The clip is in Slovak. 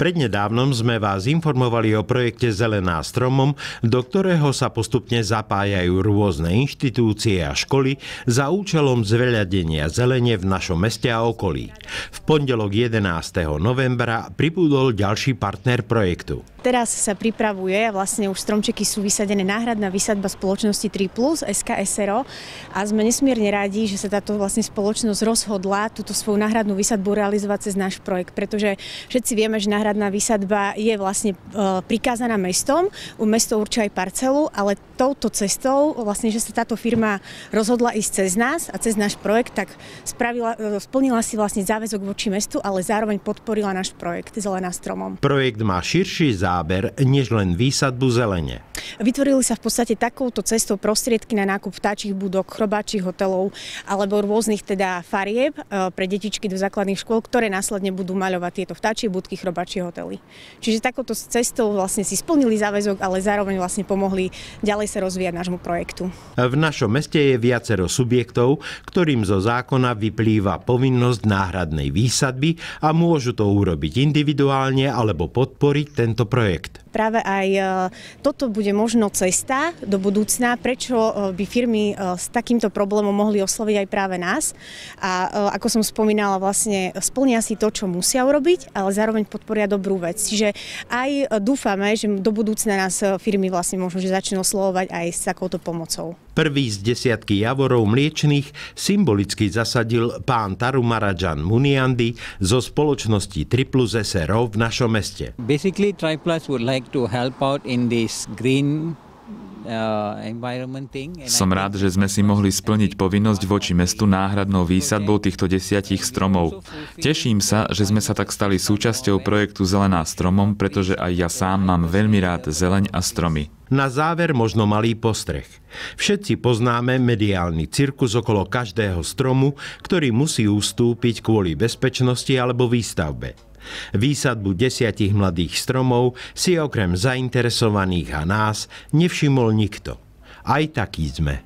Prednedávnom sme vás informovali o projekte Zelená stromom, do ktorého sa postupne zapájajú rôzne inštitúcie a školy za účelom zveľadenia zelene v našom meste a okolí. V pondelok 11. novembra pribudol ďalší partner projektu. Teraz sa pripravuje, vlastne už stromčeky sú vysadené, náhradná výsadba spoločnosti 3+, SKSRO, a sme nesmierne radi, že sa táto vlastne spoločnosť rozhodla túto svoju náhradnú výsadbu realizovať cez náš projekt, pretože všetci vieme, že náhradná výsadba je vlastne prikázaná mestom, mesto určuje aj parcelu, ale touto cestou, vlastne, že sa táto firma rozhodla ísť cez nás a cez náš projekt, tak splnila si vlastne záväzok voči mestu, ale zároveň podporila náš projekt Zelená stromom. Projekt má širší záber než len výsadbu zelene. Vytvorili sa v podstate takouto cestou prostriedky na nákup vtáčich budok, chrobáčich hotelov alebo rôznych teda farieb pre detičky do základných škôl, ktoré následne budú maľovať tieto vtáčie budky, chrobáčie hotely. Čiže takouto cestou vlastne si splnili záväzok, ale zároveň vlastne pomohli ďalej sa rozvíjať nášmu projektu. V našom meste je viacero subjektov, ktorým zo zákona vyplýva povinnosť náhradnej výsadby a môžu to urobiť individuálne alebo podporiť tento projekt. Práve aj toto bude možno cesta do budúcna, prečo by firmy s takýmto problémom mohli osloviť aj práve nás. A ako som spomínala, vlastne splnia si to, čo musia urobiť, ale zároveň podporia dobrú vec. Čiže aj dúfame, že do budúcna nás firmy vlastne možno, že začnú oslovovať aj s takouto pomocou. Prvý z desiatky javorov mliečných symbolicky zasadil pán Tarumarajan Muniandy zo spoločnosti 3+ SRO v našom meste. Basically, 3+ would like to help out in this green environment thing. Som rád, že sme si mohli splniť povinnosť voči mestu náhradnou výsadbou týchto 10 stromov. Teším sa, že sme sa tak stali súčasťou projektu Zelená stromom, pretože aj ja sám mám veľmi rád zeleň a stromy. Na záver možno malý postreh. Všetci poznáme mediálny cirkus okolo každého stromu, ktorý musí ustúpiť kvôli bezpečnosti alebo výstavbe. Výsadbu 10 mladých stromov si okrem zainteresovaných a nás nevšimol nikto. Aj takí sme.